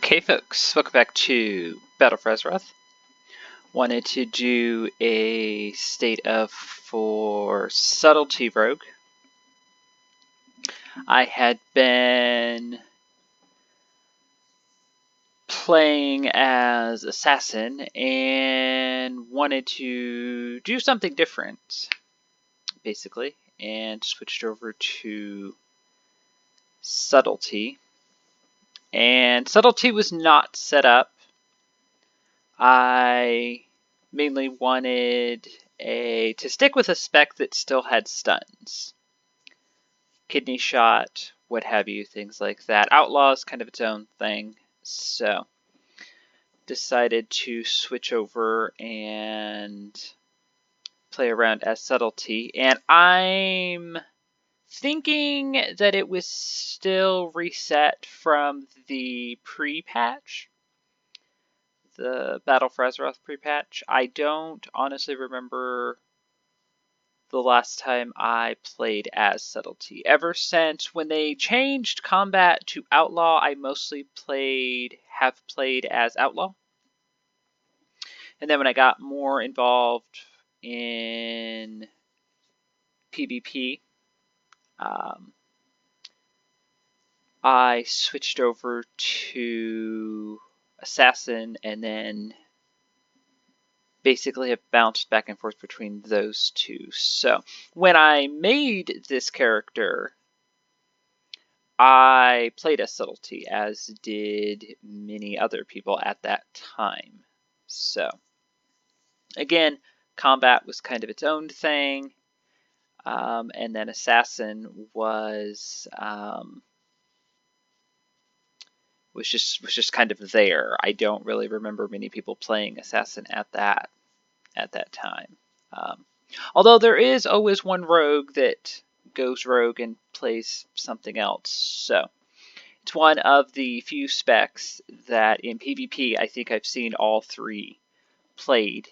Okay folks, welcome back to Battle for Azeroth. Wanted to do a state of for Subtlety Rogue. I had been playing as Assassin and wanted to do something different, basically, and switched over to Subtlety. And Subtlety was not set up. I mainly wanted to stick with a spec that still had stuns. Kidney shot, what have you, things like that. Outlaw is kind of its own thing, so decided to switch over and play around as Subtlety. And I'm thinking that it was still reset from the pre-patch. The Battle for Azeroth pre-patch. I don't honestly remember the last time I played as Subtlety. Ever since when they changed combat to Outlaw, I mostly have played as Outlaw. And then when I got more involved in PvP, I switched over to Assassin and then basically have bounced back and forth between those two. So when I made this character, I played as Subtlety, as did many other people at that time. So again, combat was kind of its own thing, and then Assassin was just kind of there. I don't really remember many people playing Assassin at that time. Although there is always one rogue that goes rogue and plays something else. So it's one of the few specs that in PvP I think I've seen all three played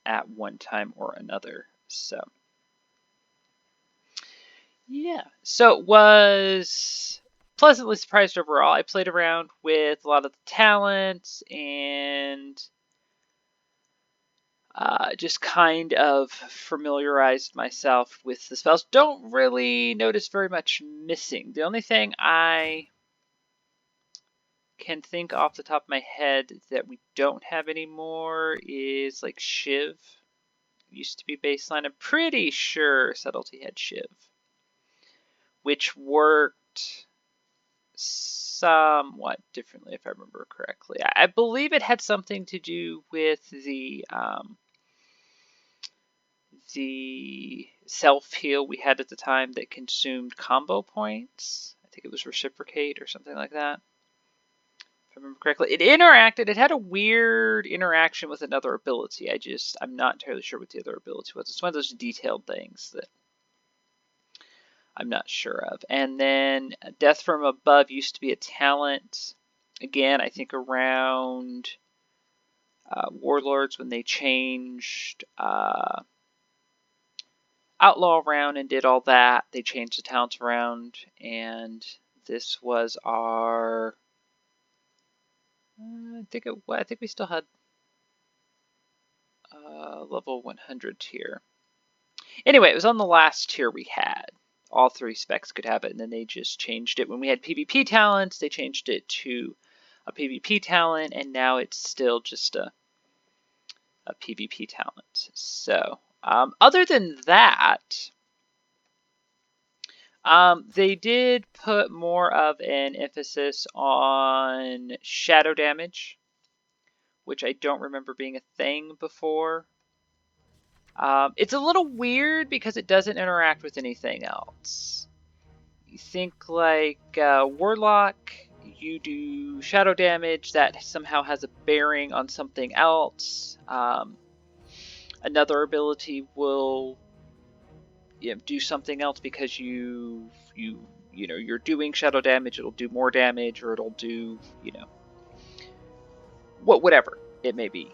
at one time or another. So yeah, so it was pleasantly surprised overall. I played around with a lot of the talents and just kind of familiarized myself with the spells. Don't really notice very much missing. The only thing I can think off the top of my head that we don't have anymore is like Shiv. It used to be baseline. I'm pretty sure Subtlety had Shiv, which worked somewhat differently if I remember correctly. I believe it had something to do with the self-heal we had at the time that consumed combo points. I think it was reciprocate or something like that, if I remember correctly. It had a weird interaction with another ability. I'm not entirely sure what the other ability was. It's one of those detailed things that I'm not sure of. And then Death from Above used to be a talent. Again, I think around Warlords when they changed Outlaw around and did all that. They changed the talents around, and this was our. I think we still had level 100 tier. Anyway, it was on the last tier we had. All three specs could have it, and then they just changed it. When we had PvP talents, they changed it to a PvP talent, and now it's still just a PvP talent. So, other than that, they did put more of an emphasis on shadow damage, which I don't remember being a thing before. It's a little weird because it doesn't interact with anything else. You think like Warlock, you do shadow damage that somehow has a bearing on something else. Another ability will do something else because you're doing shadow damage. It'll do more damage, or it'll do whatever it may be.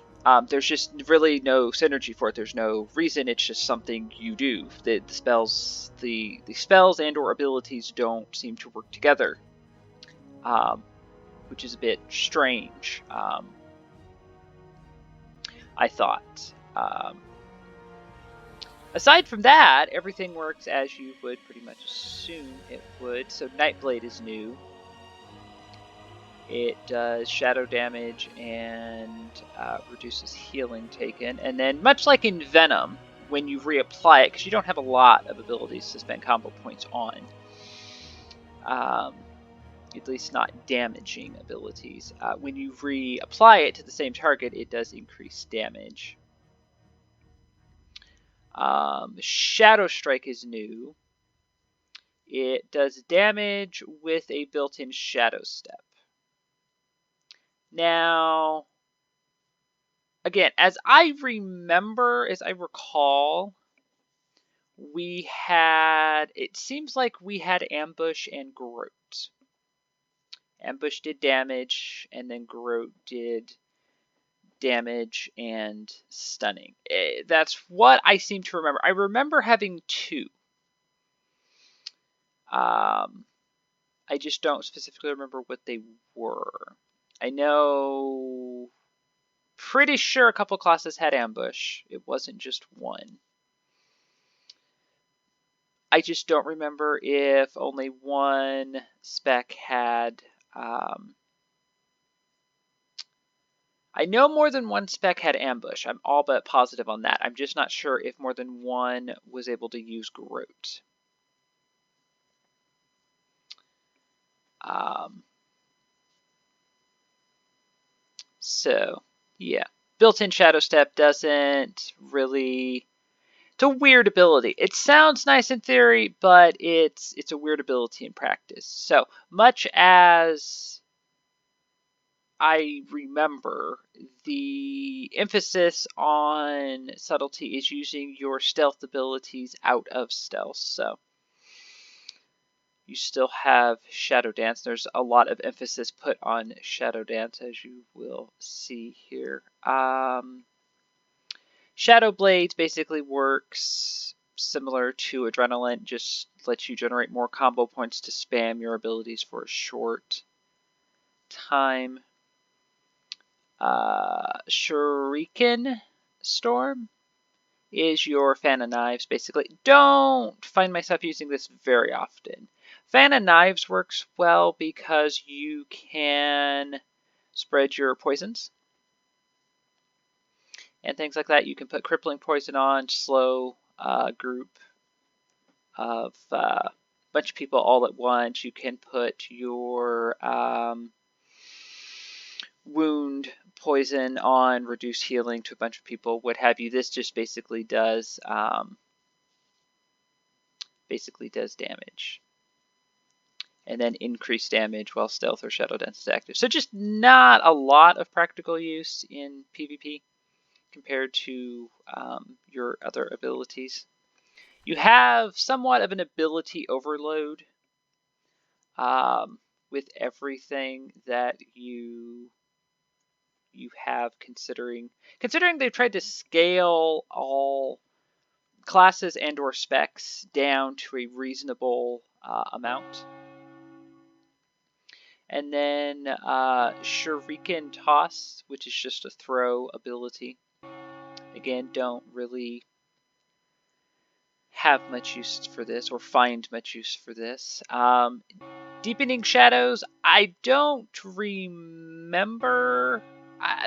There's just really no synergy for it. There's no reason. It's just something you do. The spells and or abilities don't seem to work together. which is a bit strange, I thought. Aside from that, everything works as you would pretty much assume it would. So Nightblade is new. It does shadow damage and reduces healing taken. And then, much like in Venom, when you reapply it, because you don't have a lot of abilities to spend combo points on, at least not damaging abilities, when you reapply it to the same target, it does increase damage. Shadow Strike is new. It does damage with a built-in Shadow Step. Now, again, as I recall, it seems like we had Ambush and Groat. Ambush did damage, and then Groat did damage and stunning. That's what I seem to remember. I remember having two. I just don't specifically remember what they were. I know, pretty sure a couple classes had Ambush. It wasn't just one. I just don't remember if only one spec had... I know more than one spec had Ambush. I'm all but positive on that. I'm just not sure if more than one was able to use Groat. So, yeah. Built-in Shadow Step doesn't really... It's a weird ability. It sounds nice in theory, but it's a weird ability in practice. So, much as I remember, the emphasis on Subtlety is using your stealth abilities out of stealth. So, you still have Shadow Dance. There's a lot of emphasis put on Shadow Dance, as you will see here. Shadow Blades basically works similar to Adrenaline, just lets you generate more combo points to spam your abilities for a short time. Shuriken Storm is your Fan of Knives, basically. Don't find myself using this very often. Fan of Knives works well because you can spread your poisons and things like that. You can put Crippling Poison on, slow group of a bunch of people all at once. You can put your wound poison on, reduce healing to a bunch of people, what have you. This just basically does damage. And then increase damage while stealth or shadow dance is active. So just not a lot of practical use in PvP compared to your other abilities. You have somewhat of an ability overload with everything that you have, considering they've tried to scale all classes and or specs down to a reasonable amount. And then Shuriken Toss, which is just a throw ability. Again, don't really have much use for this or find much use for this. Deepening Shadows, I don't remember.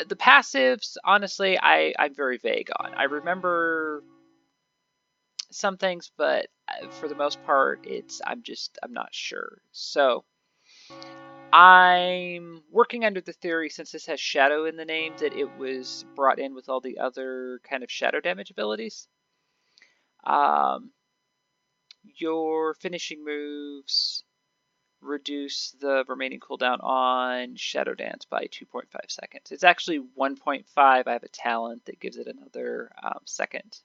The passives, honestly, I'm very vague on. I remember some things, but for the most part, I'm not sure. So I'm working under the theory, since this has shadow in the name, that it was brought in with all the other kind of shadow damage abilities. Your finishing moves reduce the remaining cooldown on Shadow Dance by 2.5 seconds. It's actually 1.5. I have a talent that gives it another second.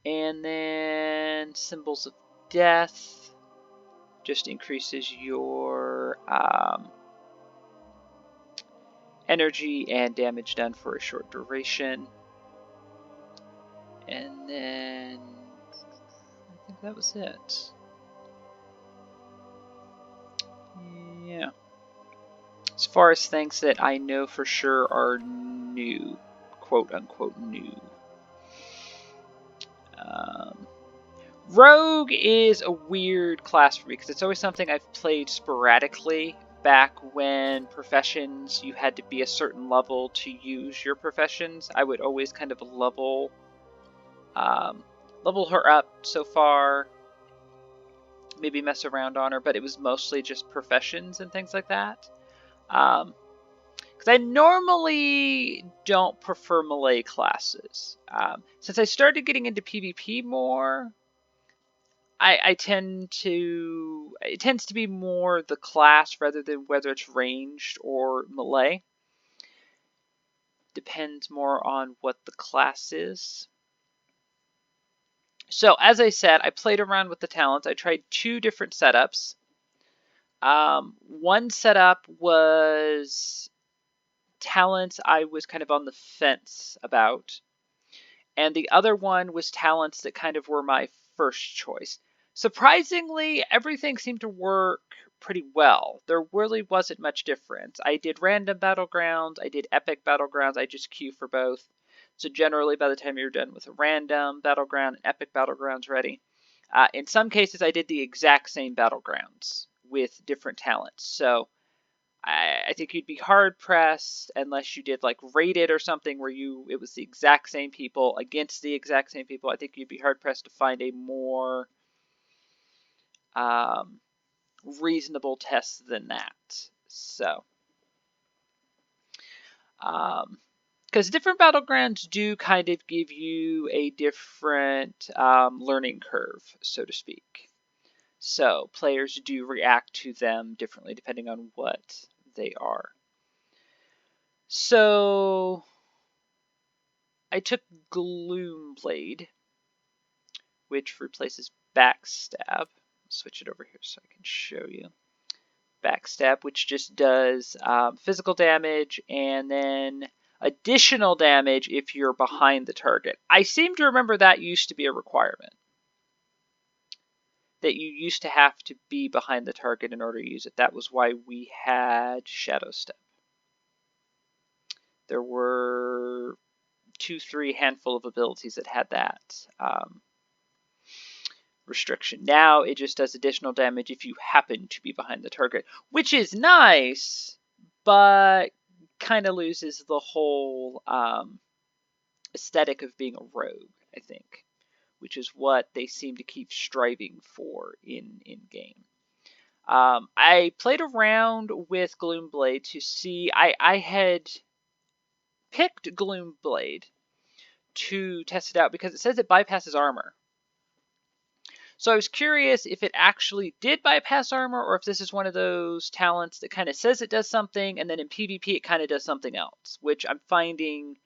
And then Symbols of Death just increases your energy and damage done for a short duration. And then I think that was it. Yeah. far as things that I know for sure are new, quote unquote new. Rogue is a weird class for me because it's always something I've played sporadically. Back when professions, you had to be a certain level to use your professions. I would always kind of level her up so far, maybe mess around on her, but it was mostly just professions and things like that. Because I normally don't prefer melee classes. Since I started getting into PvP more, it tends to be more the class rather than whether it's ranged or melee. Depends more on what the class is. So as I said, I played around with the talents. I tried 2 different setups. One setup was talents I was kind of on the fence about. And the other one was talents that kind of were my first choice. Surprisingly, everything seemed to work pretty well. There really wasn't much difference. I did random battlegrounds, I did epic battlegrounds, I just queue for both. So generally, by the time you're done with a random battleground and epic battlegrounds ready, in some cases I did the exact same battlegrounds with different talents. So I think you'd be hard pressed unless you did like rated or something where it was the exact same people against the exact same people. I think you'd be hard pressed to find a more reasonable test than that. So, because different battlegrounds do kind of give you a different learning curve, so to speak. So players do react to them differently depending on what they are. So I took Gloomblade, which replaces Backstab. Switch it over here so I can show you. Backstab, which just does physical damage and then additional damage if you're behind the target. I seem to remember that used to be a requirement. That you used to have to be behind the target in order to use it. That was why we had Shadow Step. There were 2-3 handful of abilities that had that restriction. Now it just does additional damage if you happen to be behind the target, which is nice, but kind of loses the whole aesthetic of being a rogue, I think, which is what they seem to keep striving for in game. I played around with Gloomblade to see. I had picked Gloomblade to test it out because it says it bypasses armor. So I was curious if it actually did bypass armor or if this is one of those talents that kind of says it does something and then in PvP it kind of does something else, which I'm finding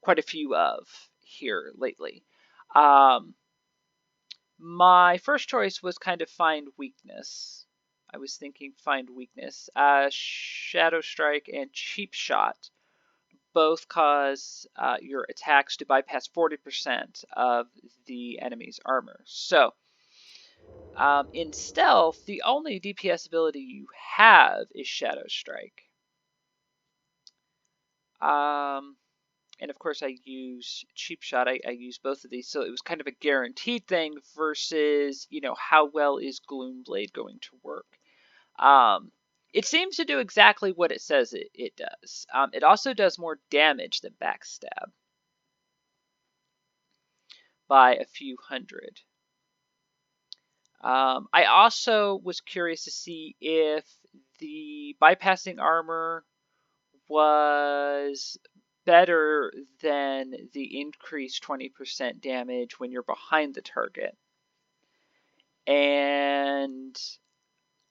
quite a few of here lately. My first choice was kind of find weakness. I was thinking find weakness. Shadow Strike and Cheap Shot both cause your attacks to bypass 40% of the enemy's armor. So in stealth, the only DPS ability you have is Shadow Strike. And of course I use Cheap Shot. I use both of these, so it was kind of a guaranteed thing versus, how well is Gloomblade going to work. It seems to do exactly what it says it does. It also does more damage than Backstab by a few hundred. I also was curious to see if the bypassing armor was better than the increased 20% damage when you're behind the target. And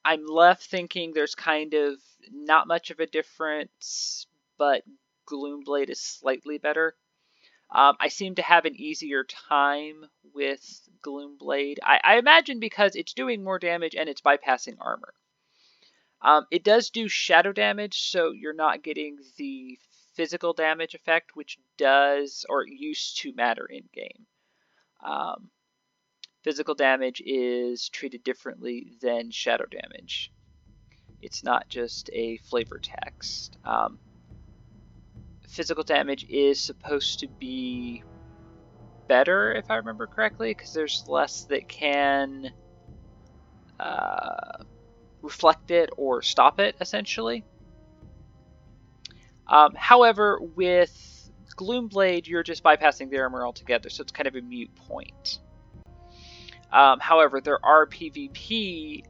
I'm left thinking there's kind of not much of a difference, but Gloomblade is slightly better. I seem to have an easier time with Gloomblade. I imagine because it's doing more damage and it's bypassing armor. It does do shadow damage, so you're not getting the physical damage effect, which does or used to matter in game. Physical damage is treated differently than shadow damage. It's not just a flavor text. Physical damage is supposed to be better, if I remember correctly, because there's less that can reflect it or stop it, essentially. However, with Gloomblade, you're just bypassing the armor altogether, so it's kind of a moot point. However, there are PvP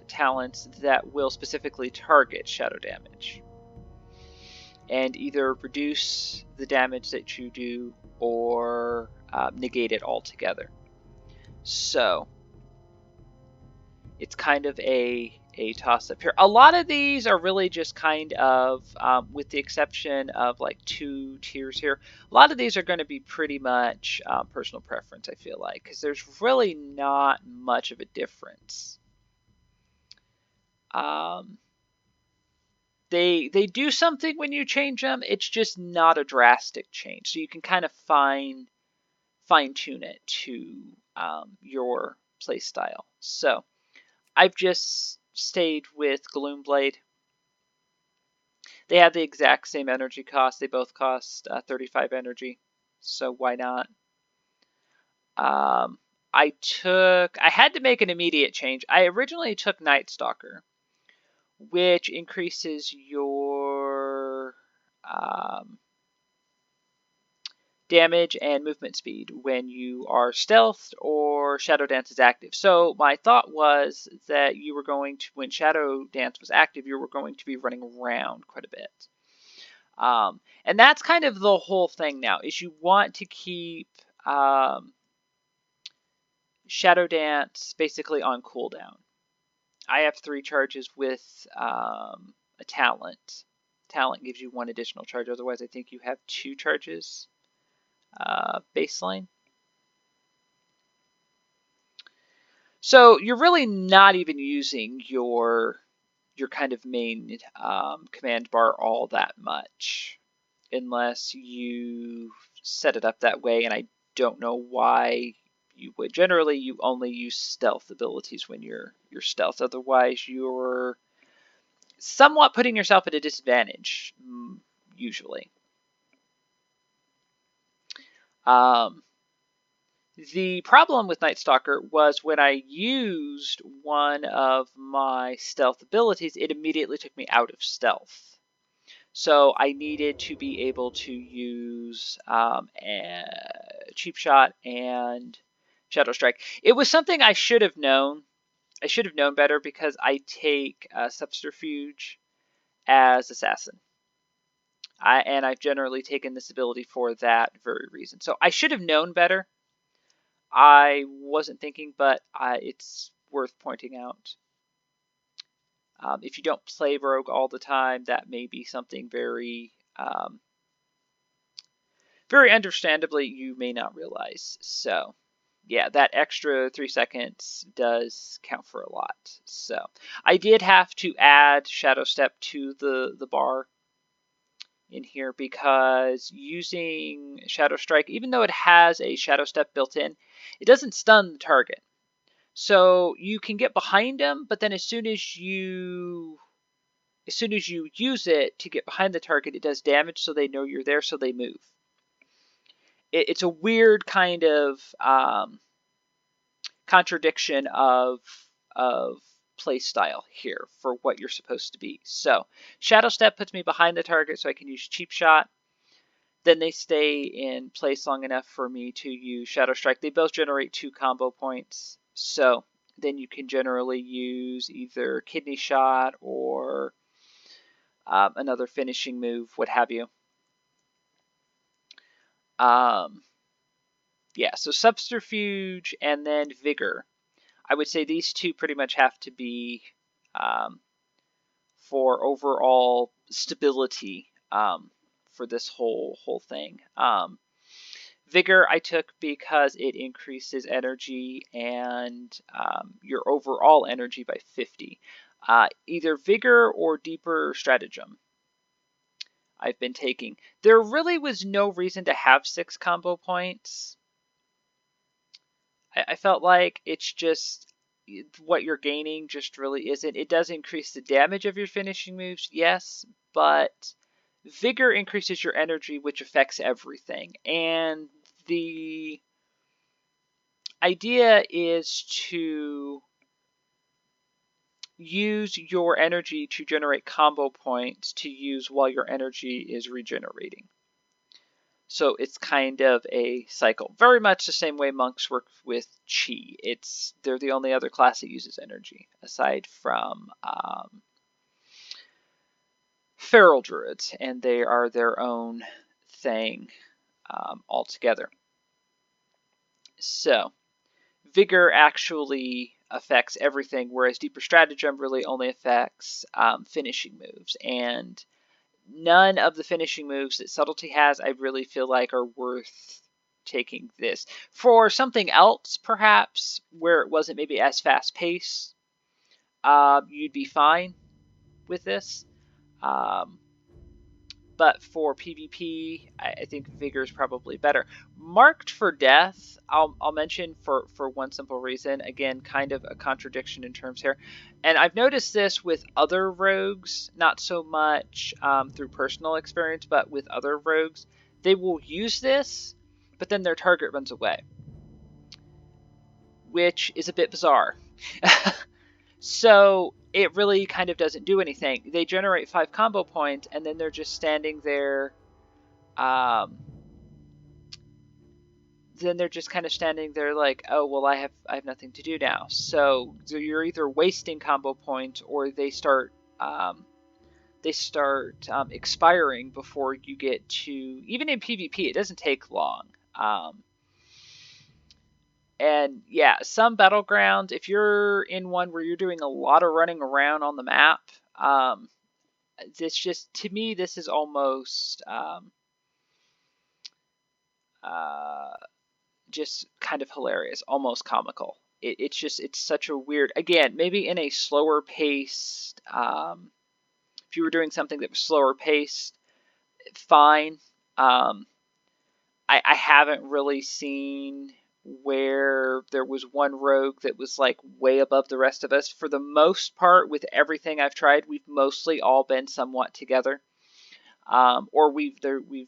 talents that will specifically target shadow damage and either reduce the damage that you do or negate it altogether. So it's kind of a toss-up here. A lot of these are really just kind of, with the exception of like 2 tiers here, a lot of these are going to be pretty much personal preference, I feel like, because there's really not much of a difference. They do something when you change them. It's just not a drastic change, so you can kind of fine-tune it to your playstyle. So I've just stayed with Gloomblade. They have the exact same energy cost. They both cost 35 energy, so why not? I had to make an immediate change. I originally took Night Stalker, which increases your damage and movement speed when you are stealthed or Shadow Dance is active. So my thought was that you were going to, when Shadow Dance was active, you were going to be running around quite a bit. And that's kind of the whole thing now, is you want to keep Shadow Dance basically on cooldown. I have 3 charges with a talent. Talent gives you 1 additional charge, otherwise I think you have 2 charges. Baseline. So you're really not even using your kind of main command bar all that much, unless you set it up that way, and I don't know why you would. Generally, you only use stealth abilities when you're stealth. Otherwise, you're somewhat putting yourself at a disadvantage, usually. The problem with Night Stalker was when I used one of my stealth abilities, it immediately took me out of stealth. So I needed to be able to use a Cheap Shot and Shadow Strike. It was something I should have known. I should have known better because I take Subterfuge as Assassin. And I've generally taken this ability for that very reason. So I should have known better. I wasn't thinking, but it's worth pointing out. If you don't play Rogue all the time, that may be something very, very understandably you may not realize. So, yeah, that extra 3 seconds does count for a lot. So, I did have to add Shadow Step to the bar in here because using Shadow Strike, even though it has a Shadow Step built in, it doesn't stun the target. So you can get behind them, but then as soon as you use it to get behind the target, it does damage, so they know you're there, so they move. It's a weird kind of contradiction of play style here for what you're supposed to be. So Shadow Step puts me behind the target, so I can use Cheap Shot. Then they stay in place long enough for me to use Shadow Strike. They both generate 2 combo points, so then you can generally use either Kidney Shot or another finishing move, what have you. Yeah, so Subterfuge and then Vigor. I would say these 2 pretty much have to be for overall stability for this whole thing. Vigor I took because it increases energy and your overall energy by 50. Either Vigor or Deeper Stratagem I've been taking. There really was no reason to have 6 combo points. I felt like it's just, what you're gaining just really isn't. It does increase the damage of your finishing moves, yes, but Vigor increases your energy, which affects everything. And the idea is to use your energy to generate combo points to use while your energy is regenerating. So it's kind of a cycle. Very much the same way monks work with chi. They're the only other class that uses energy, aside from feral druids, and they are their own thing altogether. So Vigor actually affects everything, whereas Deeper Stratagem really only affects finishing moves. And none of the finishing moves that Subtlety has, I really feel like, are worth taking this. For something else, perhaps, where it wasn't maybe as fast-paced, you'd be fine with this. But for PvP, I think Vigor is probably better. Marked for Death, I'll mention for one simple reason. Again, kind of a contradiction in terms here. And I've noticed this with other rogues, not so much through personal experience, but with other rogues. They will use this, but then their target runs away, which is a bit bizarre. So it really kind of doesn't do anything. They generate 5 combo points, and then they're just standing there. Then they're just kind of standing there like, oh well, I have nothing to do now. So you're either wasting combo points or they start expiring before you get to. Even in PvP, it doesn't take long. And yeah, some battlegrounds, if you're in one where you're doing a lot of running around on the map, this just, to me, this is almost just kind of hilarious, almost comical. It's such a weird, again, maybe in a slower paced, if you were doing something that was slower paced, fine. I haven't really seen where there was one rogue that was like way above the rest of us. For the most part, with everything I've tried, we've mostly all been somewhat together. Or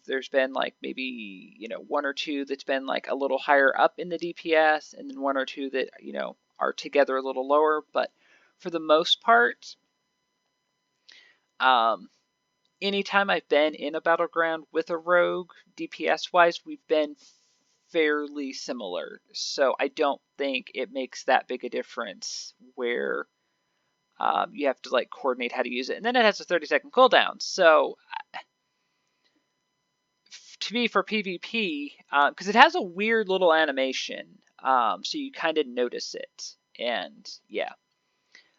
there's been like maybe one or two that's been like a little higher up in the DPS, and then one or two that are together a little lower. But for the most part, anytime I've been in a battleground with a rogue, DPS wise, we've been fairly similar. So I don't think it makes that big a difference where you have to like coordinate how to use it. And then it has a 30-second cooldown. So to me, for PvP, because it has a weird little animation, so you kind of notice it. And yeah,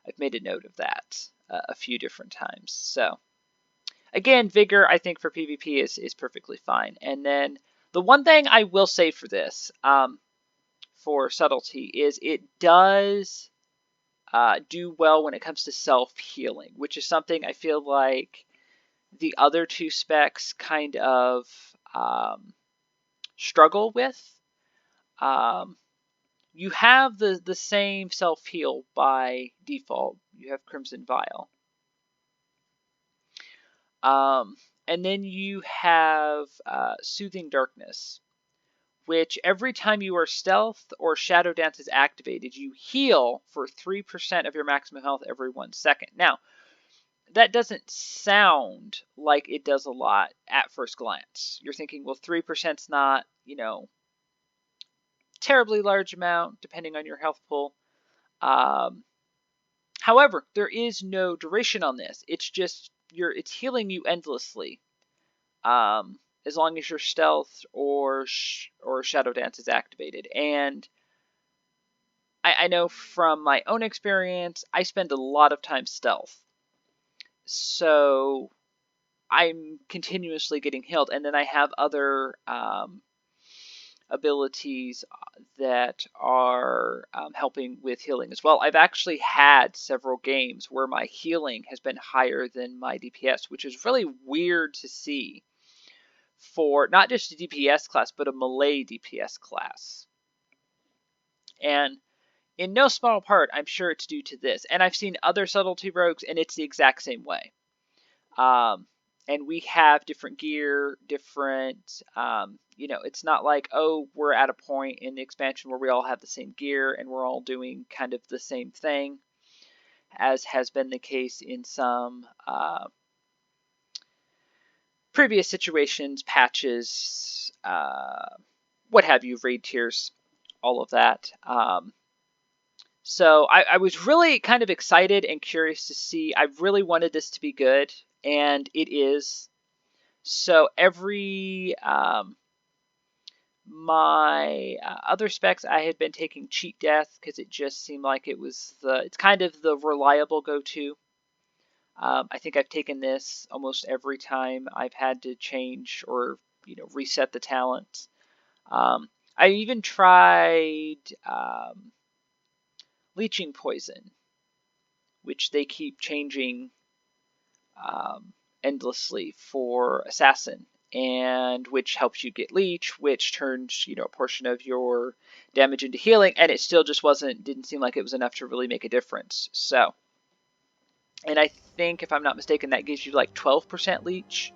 I've made a note of that a few different times. So again, Vigor, I think for PvP is perfectly fine. And then the one thing I will say for this, for Subtlety, is it does do well when it comes to self-healing, which is something I feel like the other two specs kind of struggle with. You have the same self-heal by default. You have Crimson Vial. And then you have Soothing Darkness, which every time you are stealth or Shadow Dance is activated, you heal for 3% of your maximum health every 1 second. Now, that doesn't sound like it does a lot at first glance. You're thinking, well, 3%'s not, terribly large amount, depending on your health pool. However, there is no duration on this. It's just it's healing you endlessly, as long as your stealth or Shadow Dance is activated. And I know from my own experience, I spend a lot of time stealth, so I'm continuously getting healed. And then I have other abilities that are helping with healing as well. I've actually had several games where my healing has been higher than my DPS, which is really weird to see for not just a DPS class, but a melee DPS class. And in no small part, I'm sure it's due to this. And I've seen other subtlety rogues, and it's the exact same way. And we have different gear, different, it's not like, oh, we're at a point in the expansion where we all have the same gear and we're all doing kind of the same thing, as has been the case in some previous situations, patches, what have you, raid tiers, all of that. So I was really kind of excited and curious to see. I really wanted this to be good, and it is. So every my other specs, I had been taking cheat death because it just seemed like it's kind of the reliable go-to. I think I've taken this almost every time I've had to change or reset the talent. I even tried leeching poison, which they keep changing endlessly for assassin, and which helps you get leech, which turns a portion of your damage into healing, and it still just didn't seem like it was enough to really make a difference. So, and I think if I'm not mistaken, that gives you like 12% leech.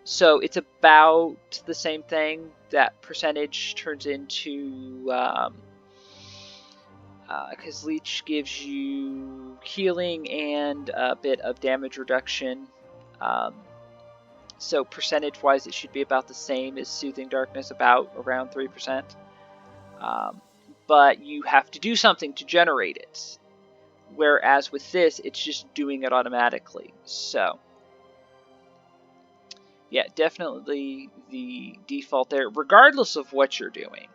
So it's about the same thing. That percentage turns into because leech gives you healing and a bit of damage reduction. So percentage-wise, it should be about the same as Soothing Darkness, about around 3%. But you have to do something to generate it. Whereas with this, it's just doing it automatically. So, yeah, definitely the default there, regardless of what you're doing.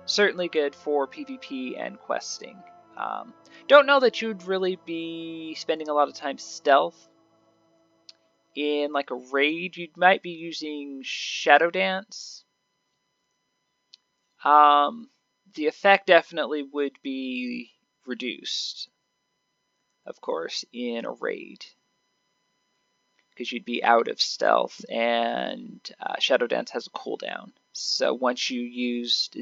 Certainly good for PvP and questing. Don't know that you'd really be spending a lot of time stealth. In like a raid, you might be using Shadow Dance. The effect definitely would be reduced, of course, in a raid, because you'd be out of stealth, and Shadow Dance has a cooldown. So once you used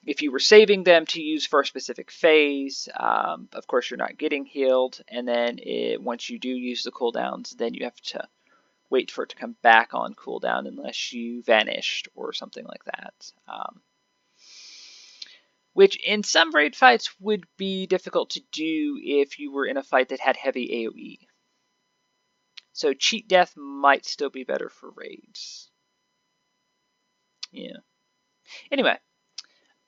if you were saving them to use for a specific phase, of course you're not getting healed, and then once you do use the cooldowns, then you have to wait for it to come back on cooldown unless you vanished or something like that. Which in some raid fights would be difficult to do if you were in a fight that had heavy AoE. So cheat death might still be better for raids. Yeah. Anyway,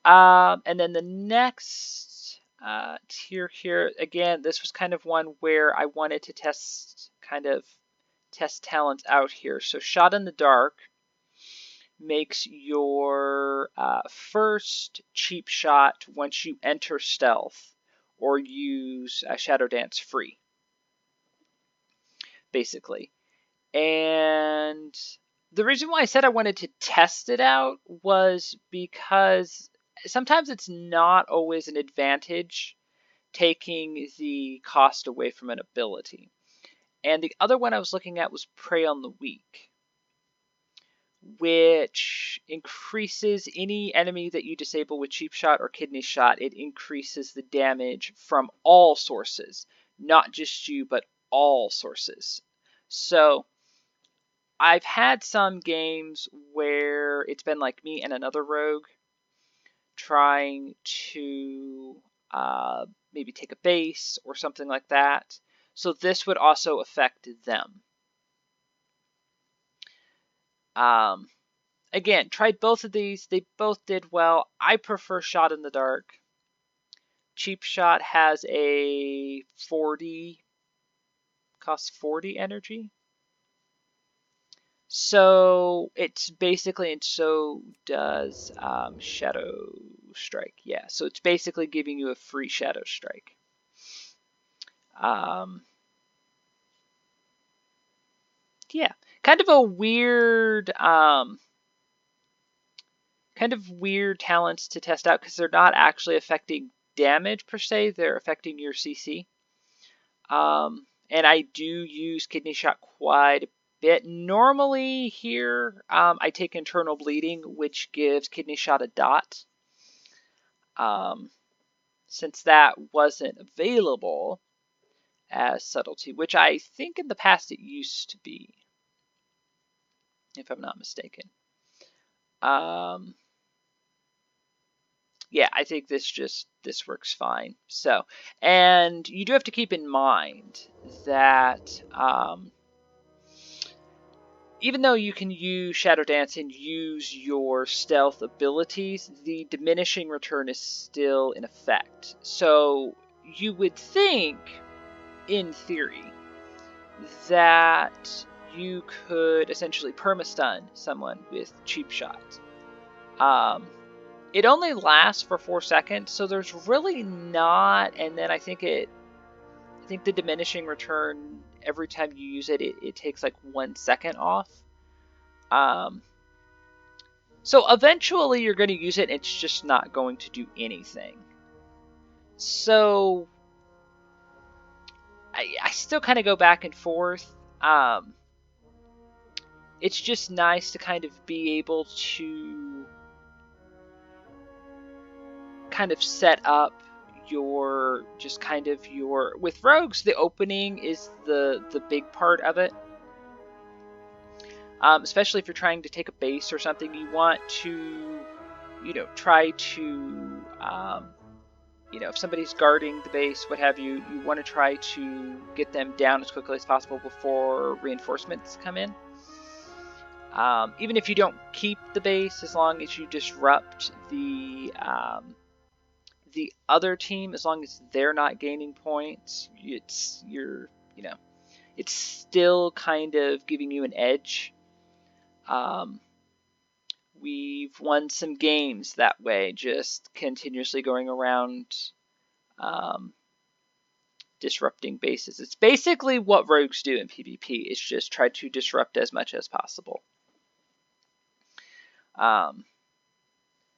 and then the next tier here, again, this was kind of one where I wanted to test talents out here. So Shot in the Dark makes your first cheap shot once you enter stealth or use Shadow Dance free, basically. And the reason why I said I wanted to test it out was because sometimes it's not always an advantage taking the cost away from an ability. And the other one I was looking at was Prey on the Weak, which increases any enemy that you disable with Cheap Shot or Kidney Shot. It increases the damage from all sources, not just you, but all sources. So I've had some games where it's been like me and another rogue trying to maybe take a base or something like that. So this would also affect them. Again, tried both of these. They both did well. I prefer Shot in the Dark. Cheap Shot has a 40, costs 40 energy. So it's basically, and so does Shadow Strike. Yeah, so it's basically giving you a free Shadow Strike. Yeah, kind of a weird, talents to test out because they're not actually affecting damage per se. They're affecting your CC. And I do use Kidney Shot quite a bit. Normally here, I take Internal Bleeding, which gives Kidney Shot a dot. since that wasn't available as Subtlety, which I think in the past it used to be, if I'm not mistaken. Yeah, I think this works fine. So, and you do have to keep in mind that even though you can use Shadow Dance and use your stealth abilities, the diminishing return is still in effect. So you would think, in theory, that you could essentially perma-stun someone with Cheap Shot. It only lasts for 4 seconds, so there's really not, and then I think the diminishing return, every time you use it, it takes like 1 second off. So eventually you're going to use it, and it's just not going to do anything. So I still kind of go back and forth. It's just nice to kind of be able to kind of set up your with rogues, the opening is the big part of it. Especially if you're trying to take a base or something, you want to, try to, if somebody's guarding the base, what have you, you want to try to get them down as quickly as possible before reinforcements come in. Even if you don't keep the base, as long as you disrupt the other team, as long as they're not gaining points, it's still kind of giving you an edge. We've won some games that way, just continuously going around disrupting bases. It's basically what rogues do in PvP. It's just try to disrupt as much as possible.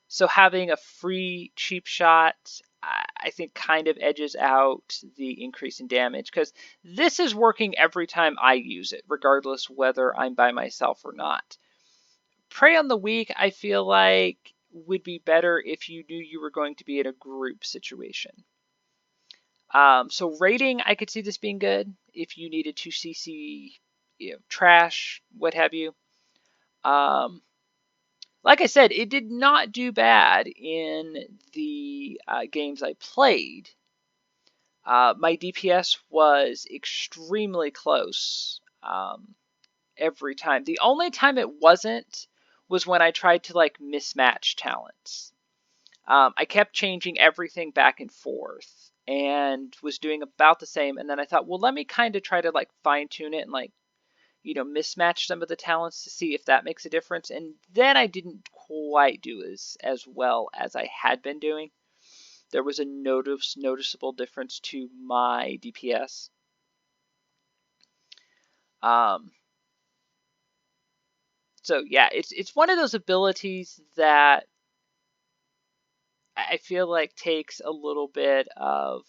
So having a free cheap shot, I think, kind of edges out the increase in damage, because this is working every time I use it, regardless whether I'm by myself or not. Prey on the Weak, I feel like, would be better if you knew you were going to be in a group situation. So raiding, I could see this being good if you needed to CC, trash, what have you. Like I said, it did not do bad in the games I played. My DPS was extremely close every time. The only time it wasn't was when I tried to mismatch talents. I kept changing everything back and forth and was doing about the same. And then I thought, well, let me kind of try to fine tune it and mismatch some of the talents to see if that makes a difference. And then I didn't quite do as well as I had been doing. There was a noticeable difference to my DPS. So yeah, it's one of those abilities that I feel like takes a little bit of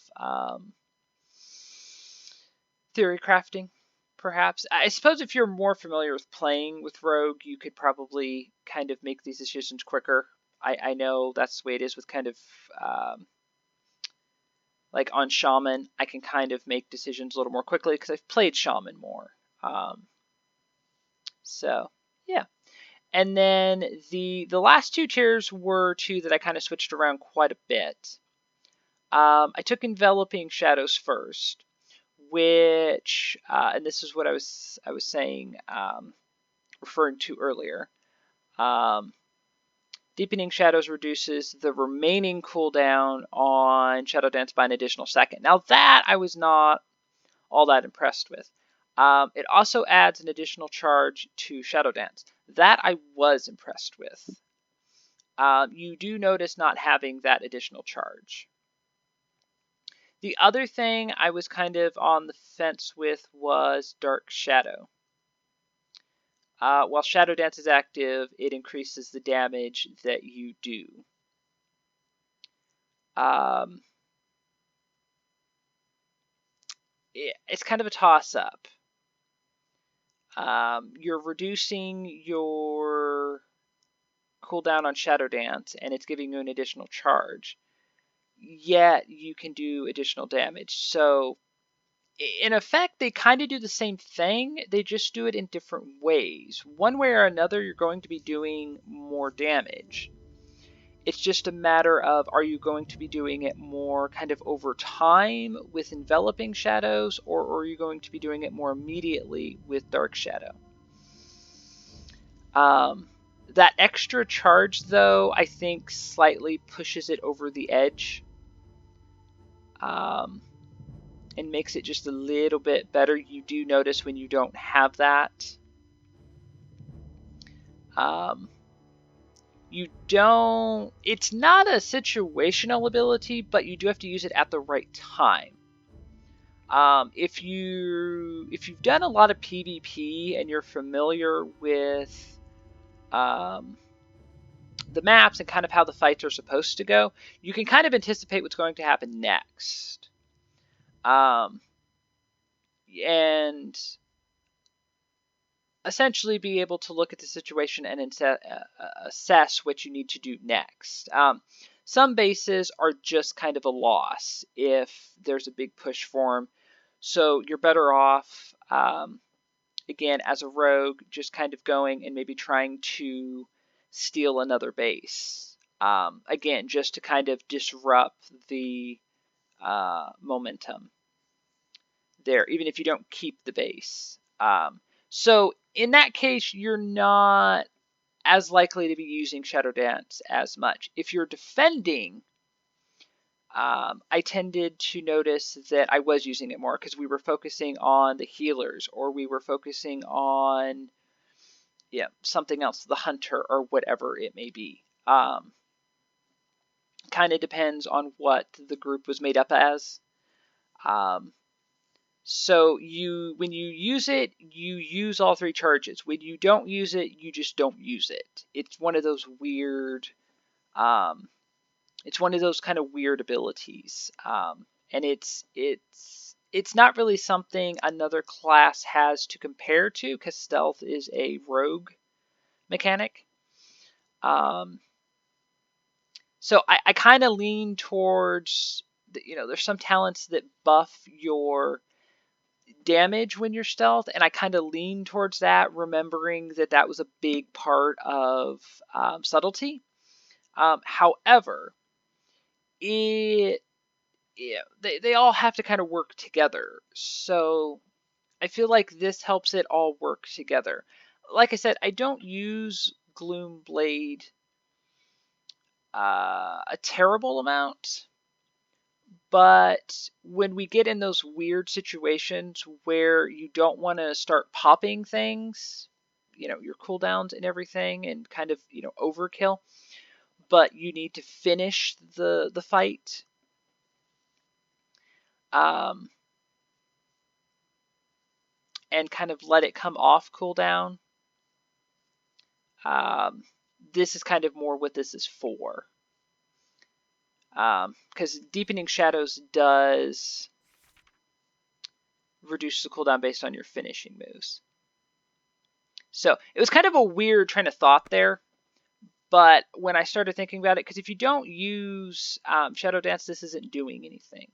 theory crafting, perhaps. I suppose if you're more familiar with playing with Rogue, you could probably kind of make these decisions quicker. I know that's the way it is with kind of on Shaman. I can kind of make decisions a little more quickly because I've played Shaman more. So yeah. And then the last two tiers were two that I kind of switched around quite a bit. I took Enveloping Shadows first, which, and this is what I was saying, referring to earlier. Deepening Shadows reduces the remaining cooldown on Shadow Dance by an additional second. Now that I was not all that impressed with. It also adds an additional charge to Shadow Dance. That I was impressed with. You do notice not having that additional charge. The other thing I was kind of on the fence with was Dark Shadow. While Shadow Dance is active, it increases the damage that you do. It's kind of a toss-up. You're reducing your cooldown on Shadow Dance, and it's giving you an additional charge. yet you can do additional damage. So in effect, they kind of do the same thing, they just do it in different ways. One way or another, you're going to be doing more damage. It's just a matter of, are you going to be doing it more kind of over time with enveloping shadows, or are you going to be doing it more immediately with dark shadow? That extra charge, though, I think slightly pushes it over the edge. And makes it just a little bit better. You do notice when you don't have that. You don't... It's not a situational ability, but you do have to use it at the right time. If you've done a lot of PvP and you're familiar with the maps and kind of how the fights are supposed to go, you can kind of anticipate what's going to happen next. And essentially be able to look at the situation and assess what you need to do next. Some bases are just kind of a loss if there's a big push for them. So you're better off, again, as a rogue, just kind of going and maybe trying to steal another base. Again, just to kind of disrupt the momentum there, even if you don't keep the base. So in that case, you're not as likely to be using Shadow Dance as much. If you're defending, I tended to notice that I was using it more because we were focusing on the healers, or we were focusing on something else, the hunter, or whatever it may be. Kind of depends on what the group was made up as. So when you use it, you use all three charges. When you don't use it, you just don't use it. It's one of those weird, it's one of those kind of weird abilities. And it's not really something another class has to compare to, because stealth is a rogue mechanic. So I kind of lean towards, there's some talents that buff your damage when you're stealth, and I kind of lean towards that, remembering that was a big part of subtlety. However, they all have to kind of work together, so I feel like this helps it all work together. Like I said, I don't use Gloomblade a terrible amount. But when we get in those weird situations where you don't want to start popping things, your cooldowns and everything, and kind of, overkill, but you need to finish the fight, and kind of let it come off cooldown. This is kind of more what this is for. Because Deepening Shadows does reduce the cooldown based on your finishing moves. So it was kind of a weird train of thought there, but when I started thinking about it, because if you don't use Shadow Dance, this isn't doing anything.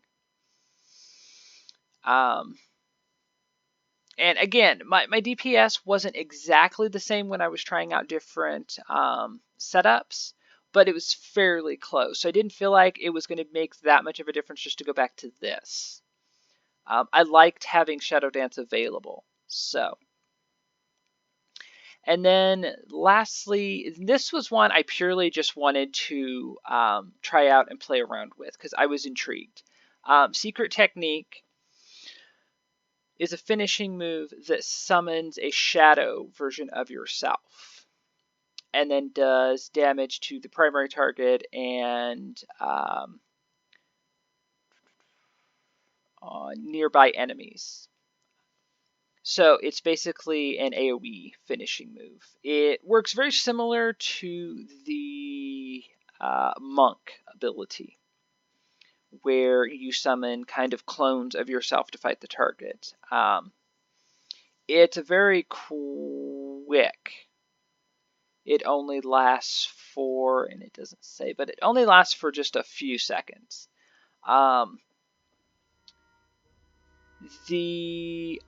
And again, my DPS wasn't exactly the same when I was trying out different setups, but it was fairly close. So I didn't feel like it was going to make that much of a difference just to go back to this. I liked having Shadow Dance available. So, and then lastly, this was one I purely just wanted to try out and play around with because I was intrigued. Secret Technique is a finishing move that summons a shadow version of yourself and then does damage to the primary target and nearby enemies. So it's basically an AoE finishing move. It works very similar to the Monk ability, where you summon kind of clones of yourself to fight the target. It's very quick. It only lasts for, and it doesn't say, but it only lasts for just a few seconds. Um, the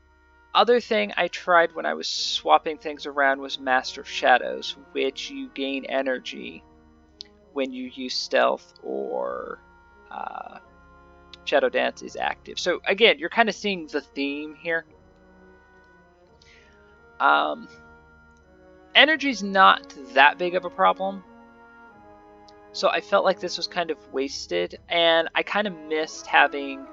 other thing I tried when I was swapping things around was Master of Shadows, which you gain energy when you use stealth or Shadow Dance is active. So again, you're kind of seeing the theme here. Energy's not that big of a problem, so I felt like this was kind of wasted, and I kind of missed having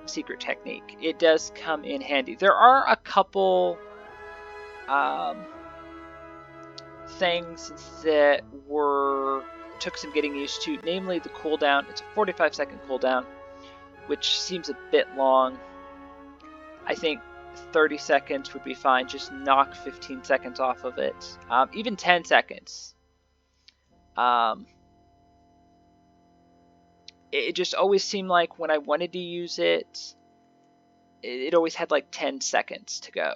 Secret Technique. It does come in handy. There are a couple things that took some getting used to, namely the cooldown. It's a 45-second cooldown, which seems a bit long. I think 30 seconds would be fine. Just knock 15 seconds off of it. Even 10 seconds. It just always seemed like when I wanted to use it, it always had like 10 seconds to go.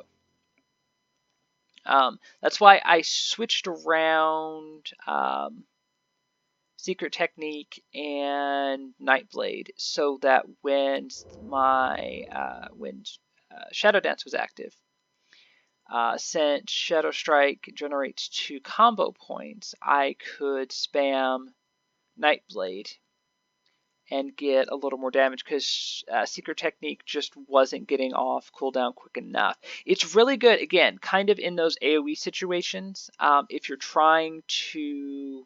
That's why I switched around Secret Technique and Nightblade, so that when Shadow Dance was active, since Shadow Strike generates 2 combo points, I could spam Nightblade and get a little more damage, because Secret Technique just wasn't getting off cooldown quick enough. It's really good, again, kind of in those AoE situations. If you're trying to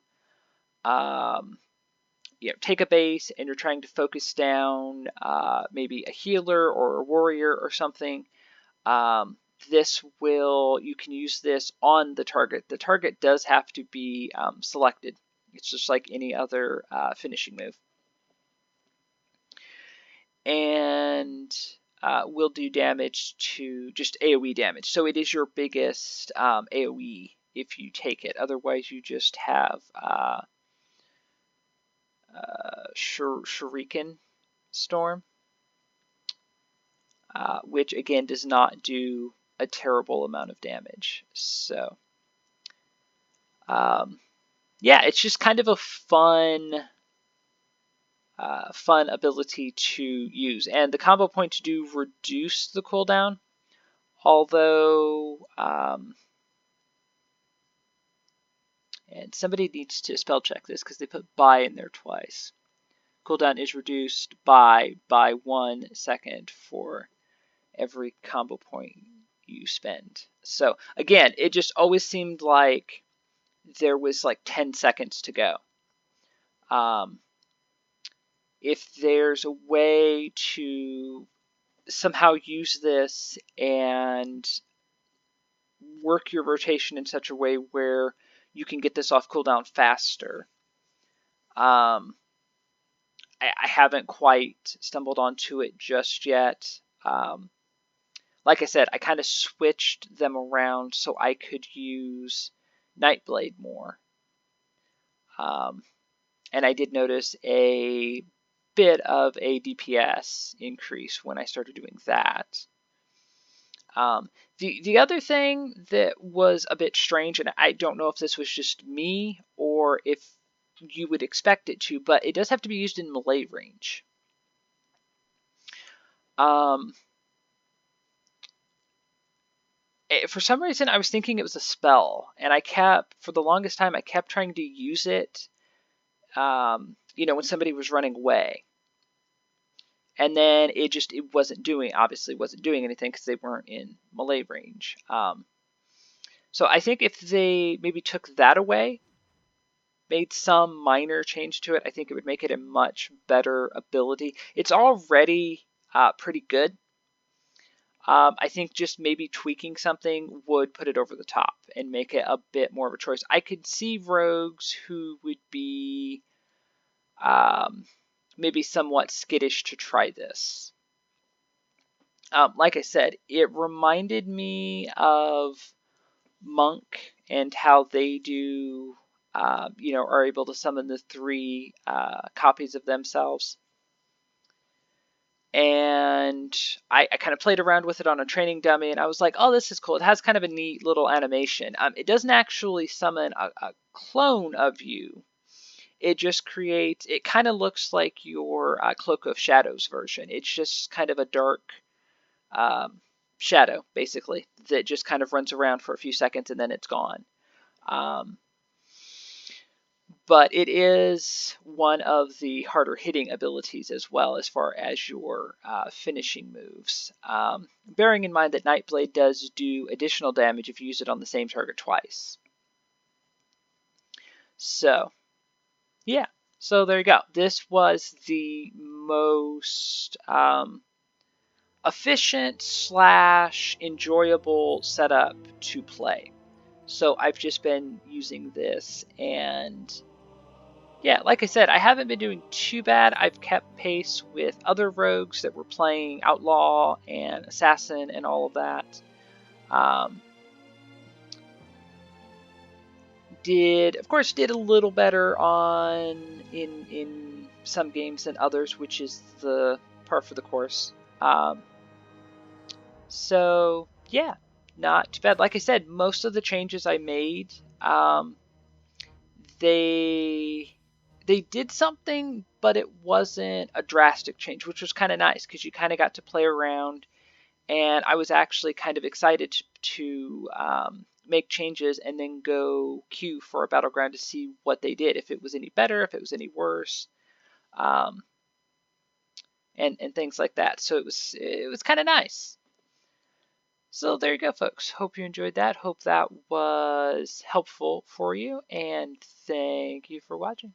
take a base and you're trying to focus down maybe a healer or a warrior or something, you can use this on the target. The target does have to be selected. It's just like any other finishing move. And will do damage to just AoE damage. So it is your biggest AoE if you take it. Otherwise, you just have Shuriken Storm, which again does not do a terrible amount of damage. So, yeah, it's just kind of a fun ability to use. And the combo points do reduce the cooldown, although, and somebody needs to spell check this because they put by in there twice. Cooldown is reduced by 1 second for every combo point you spend. So again, it just always seemed like there was like 10 seconds to go. If there's a way to somehow use this and work your rotation in such a way where you can get this off cooldown faster, I haven't quite stumbled onto it just yet. Like I said, I kind of switched them around so I could use Nightblade more. And I did notice a bit of a DPS increase when I started doing that. The other thing that was a bit strange, and I don't know if this was just me or if you would expect it to, but it does have to be used in melee range. For some reason, I was thinking it was a spell, and for the longest time, I kept trying to use it, when somebody was running away. And then obviously wasn't doing anything because they weren't in melee range. So I think if they maybe took that away, made some minor change to it, I think it would make it a much better ability. It's already pretty good. I think just maybe tweaking something would put it over the top and make it a bit more of a choice. I could see rogues who would be maybe somewhat skittish to try this. Like I said, it reminded me of Monk and how they do, are able to summon the 3 copies of themselves. And I kind of played around with it on a training dummy, and I was like, oh, this is cool. It has kind of a neat little animation. It doesn't actually summon a clone of you. it just creates, it kind of looks like your Cloak of Shadows version. It's just kind of a dark shadow, basically, that just kind of runs around for a few seconds and then it's gone. But it is one of the harder hitting abilities as well as far as your finishing moves. Bearing in mind that Nightblade does do additional damage if you use it on the same target twice. So, yeah. So there you go. This was the most efficient / enjoyable setup to play. So I've just been using this, and yeah, like I said, I haven't been doing too bad. I've kept pace with other rogues that were playing Outlaw and Assassin and all of that. Of course did a little better on in some games than others, which is the par for the course. So yeah, not too bad. Like I said, most of the changes I made, they they did something, but it wasn't a drastic change, which was kind of nice because you kind of got to play around, and I was actually kind of excited to make changes and then go queue for a battleground to see what they did, if it was any better, if it was any worse, um, and things like that. So it was kind of nice. So there you go, folks. Hope you enjoyed that. Hope that was helpful for you, and thank you for watching.